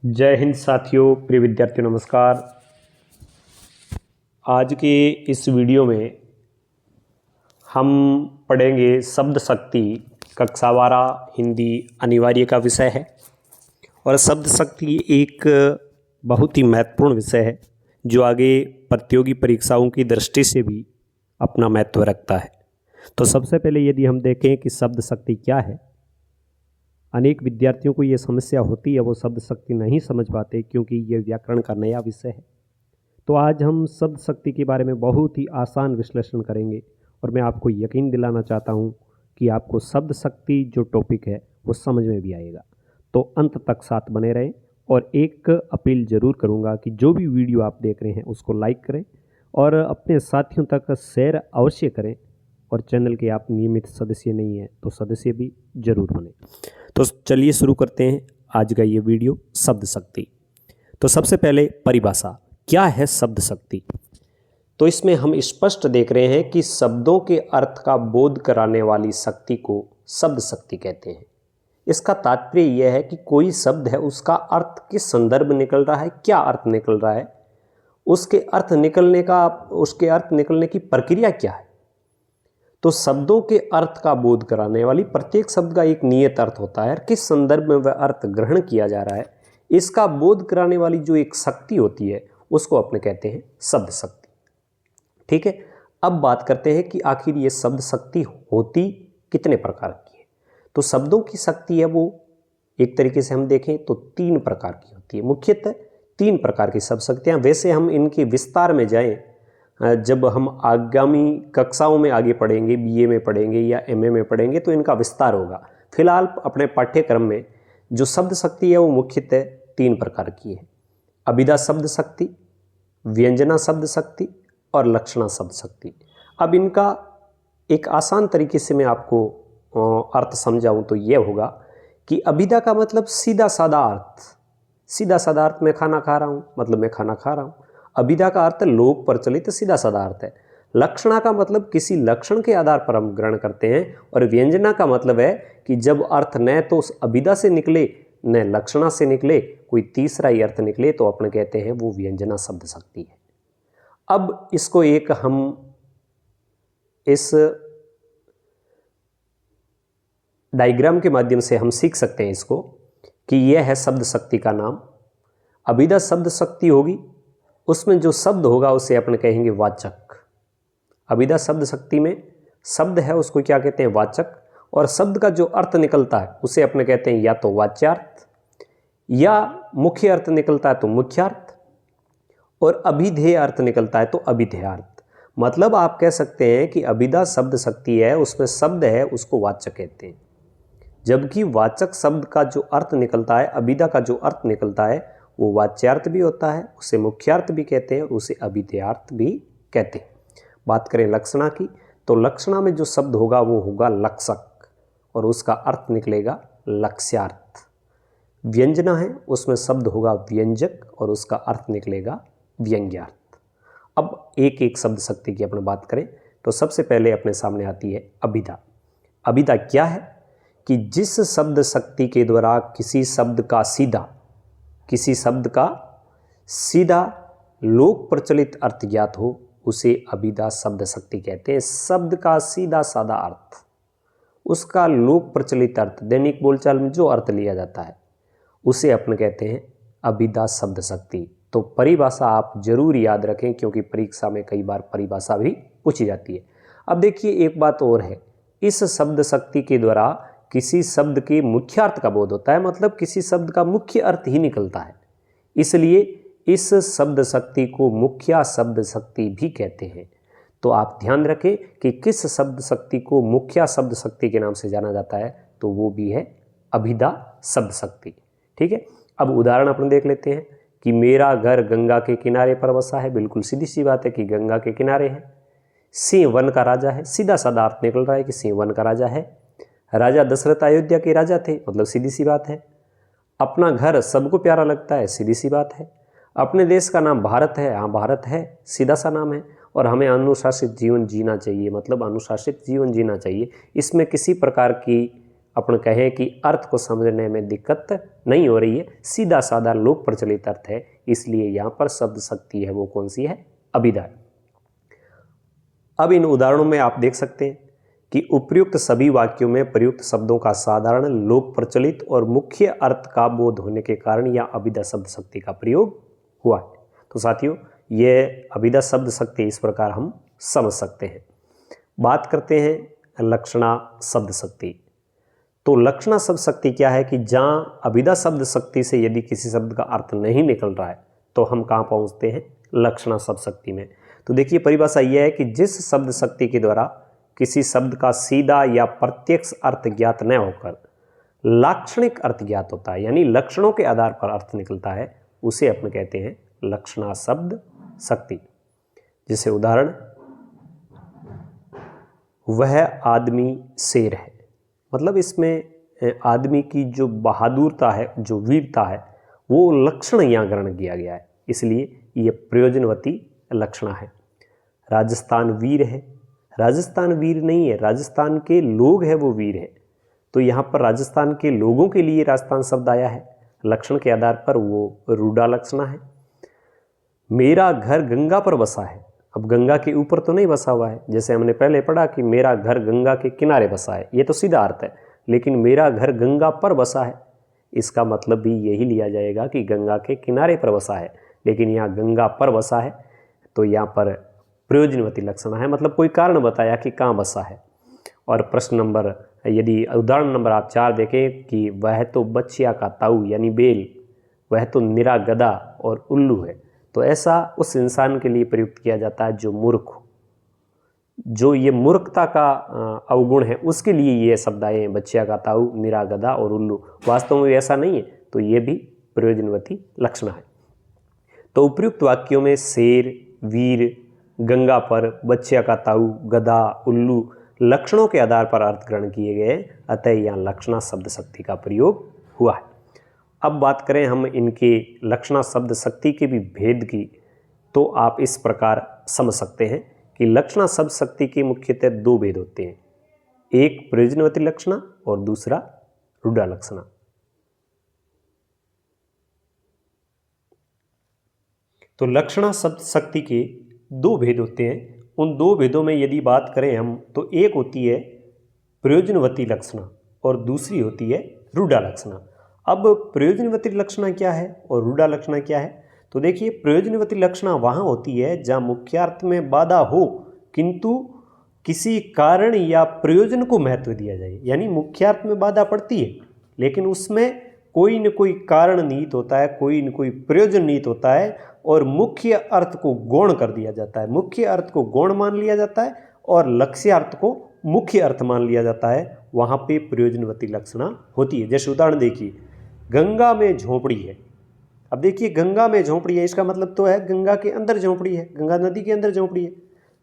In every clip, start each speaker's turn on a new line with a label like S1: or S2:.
S1: जय हिंद साथियों, प्रिय विद्यार्थियों नमस्कार। आज के इस वीडियो में हम पढ़ेंगे शब्द शक्ति। कक्षा 12 हिंदी अनिवार्य का विषय है और शब्द शक्ति एक बहुत ही महत्वपूर्ण विषय है जो आगे प्रतियोगी परीक्षाओं की दृष्टि से भी अपना महत्व रखता है। तो सबसे पहले यदि हम देखें कि शब्द शक्ति क्या है, अनेक विद्यार्थियों को ये समस्या होती है, वो शब्द शक्ति नहीं समझ पाते क्योंकि ये व्याकरण का नया विषय है। तो आज हम शब्द शक्ति के बारे में बहुत ही आसान विश्लेषण करेंगे और मैं आपको यकीन दिलाना चाहता हूँ कि आपको शब्द शक्ति जो टॉपिक है वो समझ में भी आएगा। तो अंत तक साथ बने रहें और एक अपील ज़रूर करूँगा कि जो भी वीडियो आप देख रहे हैं उसको लाइक करें और अपने साथियों तक शेयर अवश्य करें। और चैनल के आप नियमित सदस्य नहीं हैं तो सदस्य भी जरूर बने। तो चलिए शुरू करते हैं आज का ये वीडियो, शब्द शक्ति। तो सबसे पहले परिभाषा, क्या है शब्द शक्ति? तो इसमें हम स्पष्ट देख रहे हैं कि शब्दों के अर्थ का बोध कराने वाली शक्ति को शब्द शक्ति कहते हैं। इसका तात्पर्य यह है कि कोई शब्द है, उसका अर्थ किस संदर्भ निकल रहा है, क्या अर्थ निकल रहा है, उसके अर्थ निकलने की प्रक्रिया क्या है। तो शब्दों के अर्थ का बोध कराने वाली, प्रत्येक शब्द का एक नियत अर्थ होता है, किस संदर्भ में वह अर्थ ग्रहण किया जा रहा है, इसका बोध कराने वाली जो एक शक्ति होती है उसको अपने कहते हैं शब्द शक्ति। ठीक है, अब बात करते हैं कि आखिर ये शब्द शक्ति होती कितने प्रकार की है। तो शब्दों की शक्ति है वो एक तरीके से हम देखें तो 3 प्रकार की होती है। मुख्यतः 3 प्रकार की शब्द शक्तियाँ। वैसे हम इनके विस्तार में जाएं जब हम आगामी कक्षाओं में आगे पढ़ेंगे, बीए में पढ़ेंगे या एमए में पढ़ेंगे तो इनका विस्तार होगा। फिलहाल अपने पाठ्यक्रम में जो शब्द शक्ति है वो मुख्यतः 3 प्रकार की है। अभिधा शब्द शक्ति, व्यंजना शब्द शक्ति और लक्षणा शब्द शक्ति। अब इनका एक आसान तरीके से मैं आपको अर्थ समझाऊं तो यह होगा कि अभिधा का मतलब सीधा साधा अर्थ मैं खाना खा रहा हूँ, मतलब मैं खाना खा रहा हूँ। अभिधा का अर्थ लोक प्रचलित सीधा साधा अर्थ है। लक्षणा का मतलब किसी लक्षण के आधार पर हम ग्रहण करते हैं और व्यंजना का मतलब है कि जब अर्थ न तो उस अभिधा से निकले न लक्षणा से निकले, कोई तीसरा ही अर्थ निकले तो अपने कहते हैं वो व्यंजना शब्द शक्ति है। अब इसको एक हम इस डायग्राम के माध्यम से हम सीख सकते हैं इसको कि यह है शब्द शक्ति का नाम। अभिधा शब्द शक्ति होगी, उसमें जो शब्द होगा उसे अपन कहेंगे वाचक। अभिधा शब्द शक्ति में शब्द है उसको क्या कहते हैं, वाचक। और शब्द का जो अर्थ निकलता है उसे अपने कहते हैं या तो वाच्यार्थ या मुख्य अर्थ निकलता है तो मुख्यार्थ और अभिधेय अर्थ निकलता है तो अभिधेयार्थ। मतलब आप कह सकते हैं कि अभिधा शब्द शक्ति है, उसमें शब्द है उसको वाचक कहते हैं, जबकि वाचक शब्द का जो अर्थ निकलता है, अभिधा का जो अर्थ निकलता है वो वाच्यार्थ भी होता है, उसे मुख्यार्थ भी कहते हैं और उसे अभिधेयार्थ भी कहते हैं। बात करें लक्षणा की तो लक्षणा में जो शब्द होगा वो होगा लक्षक और उसका अर्थ निकलेगा लक्ष्यार्थ। व्यंजना है, उसमें शब्द होगा व्यंजक और उसका अर्थ निकलेगा व्यंग्यार्थ। अब एक एक शब्द शक्ति की अपने बात करें तो सबसे पहले अपने सामने आती है अभिधा। अभिधा क्या है कि जिस शब्द शक्ति के द्वारा किसी शब्द का सीधा लोक प्रचलित अर्थ ज्ञात हो उसे अभिधा शब्द शक्ति कहते हैं। शब्द का सीधा साधा अर्थ, उसका लोक प्रचलित अर्थ, दैनिक बोलचाल में जो अर्थ लिया जाता है उसे अपन कहते हैं अभिधा शब्द शक्ति। तो परिभाषा आप जरूर याद रखें क्योंकि परीक्षा में कई बार परिभाषा भी पूछी जाती है। अब देखिए एक बात और है, इस शब्द शक्ति के द्वारा किसी शब्द के मुख्यार्थ का बोध होता है, मतलब किसी शब्द का मुख्य अर्थ ही निकलता है, इसलिए इस शब्द शक्ति को मुख्या शब्द शक्ति भी कहते हैं। तो आप ध्यान रखें कि किस शब्द शक्ति को मुख्या शब्द शक्ति के नाम से जाना जाता है, तो वो भी है अभिधा शब्द शक्ति। ठीक है, अब उदाहरण अपन देख लेते हैं कि मेरा घर गंगा के किनारे पर बसा है। बिल्कुल सीधी सी बात है कि गंगा के किनारे है। सिंह वन का राजा है, सीधा साधा अर्थ निकल रहा है कि सिंह वन का राजा है। राजा दशरथ अयोध्या के राजा थे, मतलब सीधी सी बात है। अपना घर सबको प्यारा लगता है, सीधी सी बात है। अपने देश का नाम भारत है, हाँ भारत है, सीधा सा नाम है। और हमें अनुशासित जीवन जीना चाहिए, मतलब अनुशासित जीवन जीना चाहिए। इसमें किसी प्रकार की अपन कहें कि अर्थ को समझने में दिक्कत नहीं हो रही है, सीधा साधा लोक प्रचलित अर्थ है, इसलिए यहाँ पर शब्द शक्ति है वो कौन सी है? अभिधा। अब इन उदाहरणों में आप देख सकते हैं कि उपर्युक्त सभी वाक्यों में प्रयुक्त शब्दों का साधारण लोक प्रचलित और मुख्य अर्थ का बोध होने के कारण यह अभिधा शब्द शक्ति का प्रयोग हुआ है। तो साथियों, यह अभिधा शब्द शक्ति इस प्रकार हम समझ सकते हैं। बात करते हैं लक्षणा शब्द शक्ति। तो लक्षणा शब्द शक्ति क्या है कि जहाँ अभिधा शब्द शक्ति से यदि किसी शब्द का अर्थ नहीं निकल रहा है तो हम कहाँ पहुँचते हैं? लक्षणा शब्द शक्ति में। तो देखिए, परिभाषा यह है कि जिस शब्द शक्ति के द्वारा किसी शब्द का सीधा या प्रत्यक्ष अर्थ ज्ञात न होकर लाक्षणिक अर्थ ज्ञात होता है, यानी लक्षणों के आधार पर अर्थ निकलता है, उसे अपन कहते हैं लक्षणा शब्द शक्ति। जैसे उदाहरण, वह आदमी शेर है, मतलब इसमें आदमी की जो बहादुरता है, जो वीरता है, वो लक्षण यहाँ ग्रहण किया गया है, इसलिए ये प्रयोजनवती लक्षणा है। राजस्थान वीर है, राजस्थान वीर नहीं है, राजस्थान के लोग हैं वो वीर है, तो यहाँ पर राजस्थान के लोगों के लिए राजस्थान शब्द आया है, लक्षण के आधार पर वो रूढ़ा लक्षणा है। मेरा घर गंगा पर बसा है, अब गंगा के ऊपर तो नहीं बसा हुआ है, जैसे हमने पहले पढ़ा कि मेरा घर गंगा के किनारे बसा है, ये तो सीधा अर्थ है, लेकिन मेरा घर गंगा पर बसा है, इसका मतलब भी यही लिया जाएगा कि गंगा के किनारे पर बसा है, लेकिन यहाँ गंगा पर बसा है, तो यहाँ पर प्रयोजनवती लक्षणा है, मतलब कोई कारण बताया कि कहाँ बसा है। और प्रश्न नंबर, यदि उदाहरण नंबर आप 4 देखें कि वह तो बच्चिया का ताऊ यानी बेल, वह तो निरा गधा और उल्लू है, तो ऐसा उस इंसान के लिए प्रयुक्त किया जाता है जो मूर्ख हो, जो ये मूर्खता का अवगुण है, उसके लिए ये शब्द आए हैं, बच्चिया का ताऊ, निरा गधा और उल्लू। वास्तव में ऐसा नहीं है, तो ये भी प्रयोजनवती लक्षणा है। तो उपयुक्त वाक्यों में शेर, वीर, गंगा पर, बच्चिया का ताऊ, गधा, उल्लू लक्षणों के आधार पर अर्थ ग्रहण किए गए, अतः यहाँ लक्षणा शब्द शक्ति का प्रयोग हुआ है। अब बात करें हम इनके लक्षणा शब्द शक्ति के भी भेद की, तो आप इस प्रकार समझ सकते हैं कि लक्षणा शब्द शक्ति के मुख्यतः 2 भेद होते हैं, एक प्रयोजनवती लक्षणा और दूसरा रूढ़ा लक्षणा। तो लक्षणा शब्द शक्ति के 2 भेद होते हैं। उन 2 भेदों में यदि बात करें हम, तो एक होती है प्रयोजनवती लक्षणा और दूसरी होती है रूढ़ा लक्षणा। अब प्रयोजनवती लक्षणा क्या है और रूढ़ा लक्षणा क्या है? तो देखिए, प्रयोजनवती लक्षणा वहाँ होती है जहाँ मुख्यार्थ में बाधा हो किंतु किसी कारण या प्रयोजन को महत्व दिया जाए, यानी मुख्यार्थ में बाधा पड़ती है लेकिन उसमें कोई न कोई कारण निहित होता है, कोई न कोई प्रयोजन निहित होता है और मुख्य अर्थ को गौण कर दिया जाता है, मुख्य अर्थ को गौण मान लिया जाता है और लक्ष्यार्थ को मुख्य अर्थ मान लिया जाता है, वहाँ पे प्रयोजनवती लक्षणा होती है। जैसे उदाहरण देखिए, गंगा में झोंपड़ी है। अब देखिए, गंगा में झोंपड़ी है, इसका मतलब तो है गंगा के अंदर झोंपड़ी है, गंगा नदी के अंदर झोंपड़ी है,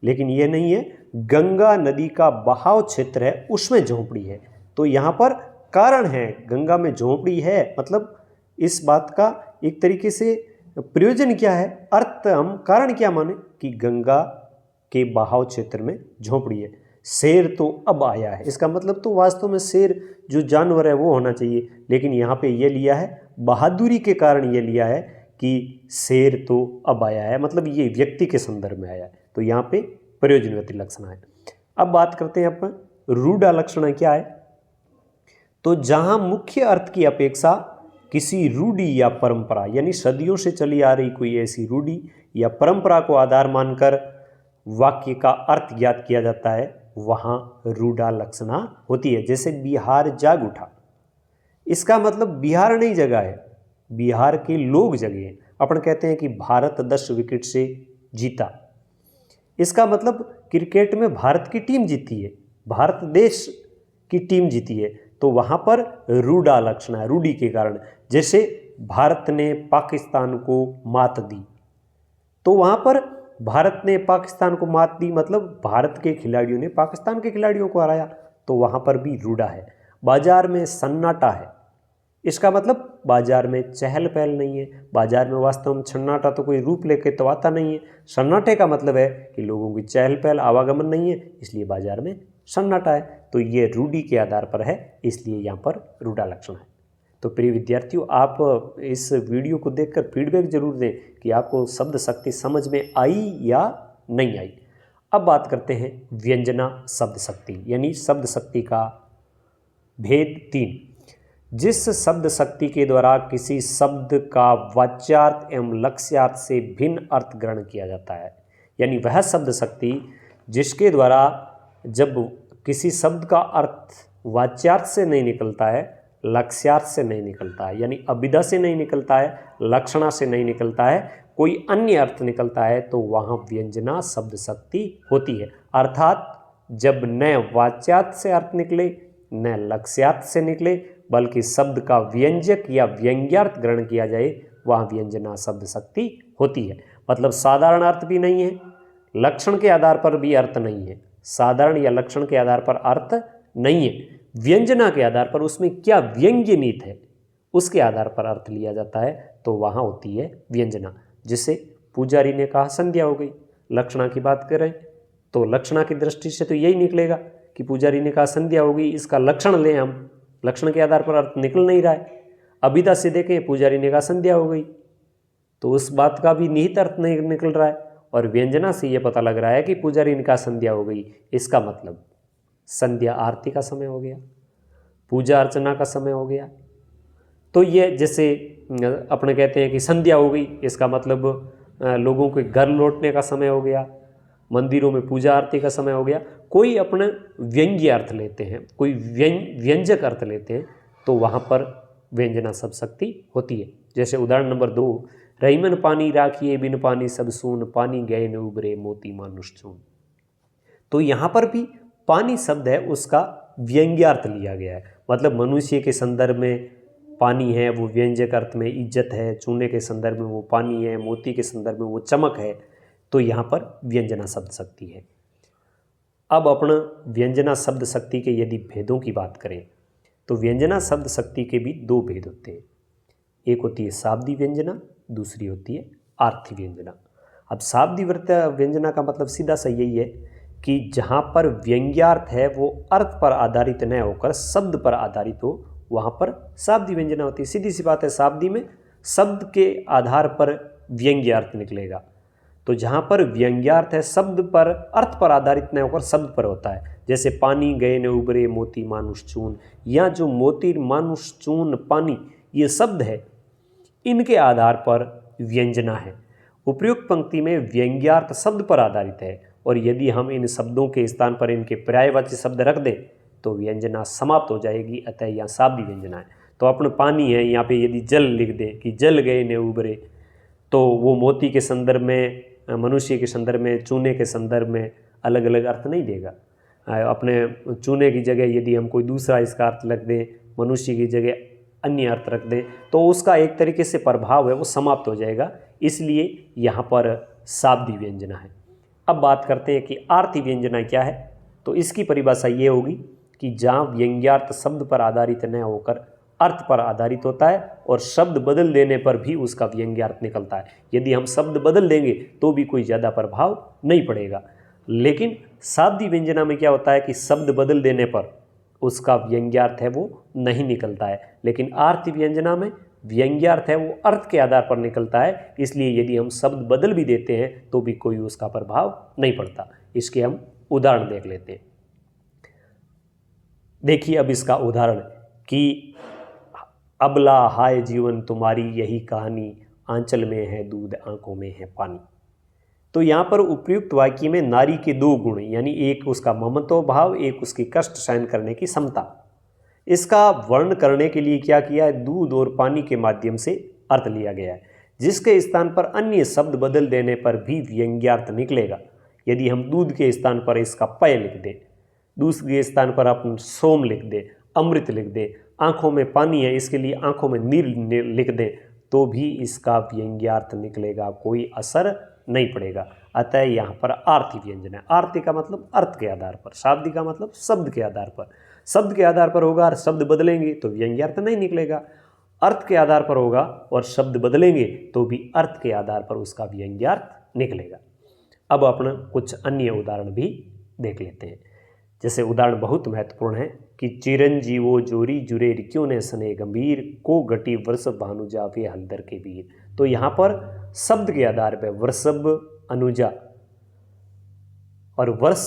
S1: लेकिन ये नहीं है, गंगा नदी का बहाव क्षेत्र है उसमें झोंपड़ी है। तो यहाँ पर कारण है, गंगा में झोंपड़ी है, मतलब इस बात का एक तरीके से प्रयोजन क्या है, अर्थ हम कारण क्या माने कि गंगा के बहाव क्षेत्र में झोंपड़ी है। शेर तो अब आया है, इसका मतलब तो वास्तव में शेर जो जानवर है वो होना चाहिए, लेकिन यहाँ पे ये लिया है बहादुरी के कारण, ये लिया है कि शेर तो अब आया है, मतलब ये व्यक्ति के संदर्भ में आया है, तो यहाँ पे प्रयोजनवती लक्षणा है। अब बात करते हैं अपन रूढ़ा लक्षणा क्या है। तो जहाँ मुख्य अर्थ की अपेक्षा किसी रूढ़ी या परंपरा, यानी सदियों से चली आ रही कोई ऐसी रूढ़ी या परंपरा को आधार मानकर वाक्य का अर्थ ज्ञात किया जाता है, वहाँ रूढ़ा लक्षणा होती है। जैसे बिहार जाग उठा, इसका मतलब बिहार नहीं जगा है, बिहार के लोग जगे हैं। अपन कहते हैं कि भारत 10 विकेट से जीता, इसका मतलब क्रिकेट में भारत की टीम जीती है, भारत देश की टीम जीती है, तो वहाँ पर रूढ़ा लक्षणा है, रूढ़ी के कारण। जैसे भारत ने पाकिस्तान को मात दी, तो वहाँ पर भारत ने पाकिस्तान को मात दी मतलब भारत के खिलाड़ियों ने पाकिस्तान के खिलाड़ियों को हराया, तो वहाँ पर भी रूढ़ा है। बाजार में सन्नाटा है, इसका मतलब बाजार में चहल पहल नहीं है, बाजार में वास्तव में सन्नाटा तो कोई रूप लेके तो आता नहीं है, सन्नाटे का मतलब है कि लोगों की चहल पहल आवागमन नहीं है, इसलिए बाजार में सन्नाटा है, तो ये रूढ़ि के आधार पर है, इसलिए यहाँ पर रूढ़ा लक्षण है। तो प्रिय विद्यार्थियों, आप इस वीडियो को देखकर फीडबैक जरूर दें कि आपको शब्द शक्ति समझ में आई या नहीं आई। अब बात करते हैं व्यंजना शब्द शक्ति, यानी शब्द शक्ति का भेद 3। जिस शब्द शक्ति के द्वारा किसी शब्द का वाच्यार्थ एवं लक्ष्यार्थ से भिन्न अर्थ ग्रहण किया जाता है, यानी वह शब्द शक्ति जिसके द्वारा जब किसी शब्द का अर्थ वाच्यार्थ से नहीं निकलता है, लक्ष्यार्थ से नहीं निकलता है, यानी अभिधा से नहीं निकलता है, लक्षणा से नहीं निकलता है, कोई अन्य अर्थ निकलता है, तो वहाँ व्यंजना शब्द शक्ति होती है। अर्थात जब न वाच्यार्थ से अर्थ निकले न लक्ष्यार्थ से निकले, बल्कि शब्द का व्यंजक या व्यंग्यार्थ ग्रहण किया जाए, वहाँ व्यंजना शब्द शक्ति होती है। मतलब साधारण अर्थ भी नहीं है, लक्षण के आधार पर भी अर्थ नहीं है, साधारण या लक्षण के आधार पर अर्थ नहीं है, व्यंजना के आधार पर उसमें क्या व्यंग्य नीत है उसके आधार पर अर्थ लिया जाता है, तो वहाँ होती है व्यंजना। जिसे पुजारी ने कहा संध्या हो गई, लक्षणा की बात करें तो लक्षणा की दृष्टि से तो यही निकलेगा कि पुजारी ने कहा संध्या हो गई, इसका लक्षण लें हम, लक्षण के आधार पर अर्थ निकल नहीं रहा है। अभिधा से देखें, पुजारी ने कहा संध्या हो गई, तो उस बात का भी निहित अर्थ नहीं निकल रहा है, और व्यंजना से ये पता लग रहा है कि पुजारी ने कहा संध्या हो गई, इसका मतलब संध्या आरती का समय हो गया, पूजा अर्चना का समय हो गया। तो ये जैसे अपने कहते हैं कि संध्या हो गई, इसका मतलब लोगों के घर लौटने का समय हो गया, मंदिरों में पूजा आरती का समय हो गया। कोई अपने व्यंग्य अर्थ लेते हैं, कोई व्यंजक अर्थ लेते हैं, तो वहाँ पर व्यंजना शब्द शक्ति होती है। जैसे उदाहरण नंबर 2, रहीमन पानी राखिए बिन पानी सब सून, पानी गए न उबरे मोती मानुष चून। तो यहाँ पर भी पानी शब्द है, उसका व्यंग्यार्थ लिया गया है, मतलब मनुष्य के संदर्भ में पानी है वो व्यंजक अर्थ में इज्जत है, चूने के संदर्भ में वो पानी है, मोती के संदर्भ में वो चमक है, तो यहाँ पर व्यंजना शब्द शक्ति है। अब अपना व्यंजना शब्द शक्ति के यदि भेदों की बात करें तो व्यंजना शब्द शक्ति के भी 2 भेद होते हैं। एक होती है शाब्दी व्यंजना, दूसरी होती है आर्थी व्यंजना। अब शाब्दी व्यंजना का मतलब सीधा सा यही है कि जहाँ पर व्यंग्यार्थ है वो अर्थ पर आधारित न होकर शब्द पर आधारित हो, वहाँ पर शाब्दी व्यंजना होती है। सीधी सी बात है, शाब्दी में शब्द के आधार पर व्यंग्यार्थ निकलेगा, तो जहाँ पर व्यंग्यार्थ है शब्द पर अर्थ पर आधारित न होकर शब्द पर होता है। जैसे पानी गए न उबरे मोती मानुष चून, या जो मोती मानुष चून पानी ये शब्द है, इनके आधार पर व्यंजना है। उपयुक्त पंक्ति में व्यंग्यार्थ शब्द पर आधारित है, और यदि हम इन शब्दों के स्थान पर इनके पर्यायवाची शब्द रख दें तो व्यंजना समाप्त हो जाएगी, अतः यहाँ शाब्दी व्यंजना है। तो अपने पानी है, यहाँ पे यदि जल लिख दें कि जल गए न उबरे, तो वो मोती के संदर्भ में, मनुष्य के संदर्भ में, चूने के संदर्भ में अलग अलग अर्थ नहीं देगा। अपने चूने की जगह यदि हम कोई दूसरा इसका अर्थ रख दें, मनुष्य की जगह अन्य अर्थ रख दें, तो उसका एक तरीके से प्रभाव है वो समाप्त हो जाएगा, इसलिए यहाँ पर शाब्दी व्यंजना है। अब बात करते हैं कि आर्थी व्यंजना क्या है। तो इसकी परिभाषा ये होगी कि जहाँ व्यंग्यार्थ शब्द पर आधारित न होकर अर्थ पर आधारित होता है, और शब्द बदल देने पर भी उसका व्यंग्यार्थ निकलता है। यदि हम शब्द बदल देंगे तो भी कोई ज़्यादा प्रभाव नहीं पड़ेगा, लेकिन शाब्दी व्यंजना में क्या होता है कि शब्द बदल देने पर उसका व्यंग्यार्थ है वो नहीं निकलता है, लेकिन आर्थी व्यंजना में व्यंग्यार्थ है वो अर्थ के आधार पर निकलता है, इसलिए यदि हम शब्द बदल भी देते हैं तो भी कोई उसका प्रभाव नहीं पड़ता। इसके हम उदाहरण देख लेते हैं। देखिए अब इसका उदाहरण कि अबला हाय जीवन तुम्हारी यही कहानी, आंचल में है दूध आंखों में है पानी। तो यहाँ पर उपयुक्त वाक्य में नारी के 2 गुण, यानी एक उसका ममत्व भाव, एक उसकी कष्ट सहन करने की क्षमता, इसका वर्णन करने के लिए क्या किया है, दूध और पानी के माध्यम से अर्थ लिया गया है, जिसके स्थान पर अन्य शब्द बदल देने पर भी व्यंग्यार्थ निकलेगा। यदि हम दूध के स्थान पर इसका पय लिख दें, दूसरे स्थान पर अपन सोम लिख दें, अमृत लिख दें, आंखों में पानी है इसके लिए आंखों में नीर लिख दें, तो भी इसका व्यंग्यार्थ निकलेगा, कोई असर नहीं पड़ेगा। अतः यहाँ पर आर्थी व्यंजन है। आर्थी का मतलब अर्थ के आधार पर, शाब्दी का मतलब शब्द के आधार पर। शब्द के आधार पर होगा और शब्द बदलेंगे तो व्यंग्यार्थ नहीं निकलेगा, अर्थ के आधार पर होगा और शब्द बदलेंगे तो भी अर्थ के आधार पर उसका व्यंग्यार्थ निकलेगा। अब अपना कुछ अन्य उदाहरण भी देख लेते हैं। जैसे उदाहरण बहुत महत्वपूर्ण है कि चिरंजीवो जोरी जुरे क्यों ने सने गंभीर को गटी वृषभ भानुजा वे हलदर के वीर। तो यहाँ पर शब्द के आधार पर वृषभ अनुजा और वर्ष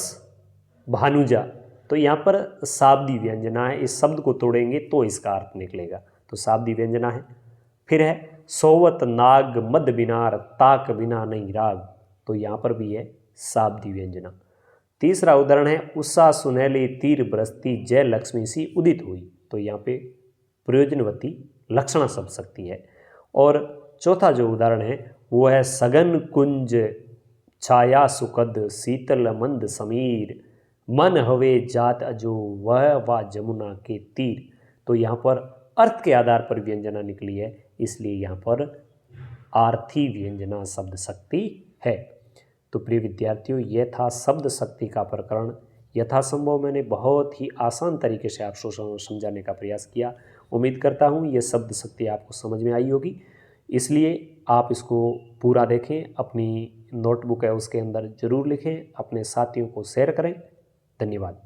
S1: भानुजा, तो यहाँ पर शाब्दी व्यंजना है। इस शब्द को तोड़ेंगे तो इसका अर्थ निकलेगा, तो शाब्दी व्यंजना है। फिर है सोवत नाग मद बिनार ताक बिना नहीं राग, तो यहाँ पर भी है शाब्दी व्यंजना। तीसरा उदाहरण है उषा सुनहली तीर बरसती जय लक्ष्मी सी उदित हुई, तो यहाँ पे प्रयोजनवती लक्षणा शब्द शक्ति है। और चौथा जो उदाहरण है वो है सगन कुंज छाया सुकद शीतल मंद समीर मन हवे जात अजो वह वा जमुना के तीर, तो यहाँ पर अर्थ के आधार पर व्यंजना निकली है, इसलिए यहाँ पर आर्थी व्यंजना शब्द शक्ति है। तो प्रिय विद्यार्थियों, यह था शब्द शक्ति का प्रकरण। यथासंभव मैंने बहुत ही आसान तरीके से आपको समझाने का प्रयास किया। उम्मीद करता हूँ यह शब्द शक्ति आपको समझ में आई होगी, इसलिए आप इसको पूरा देखें, अपनी नोटबुक है उसके अंदर ज़रूर लिखें, अपने साथियों को शेयर करें। धन्यवाद।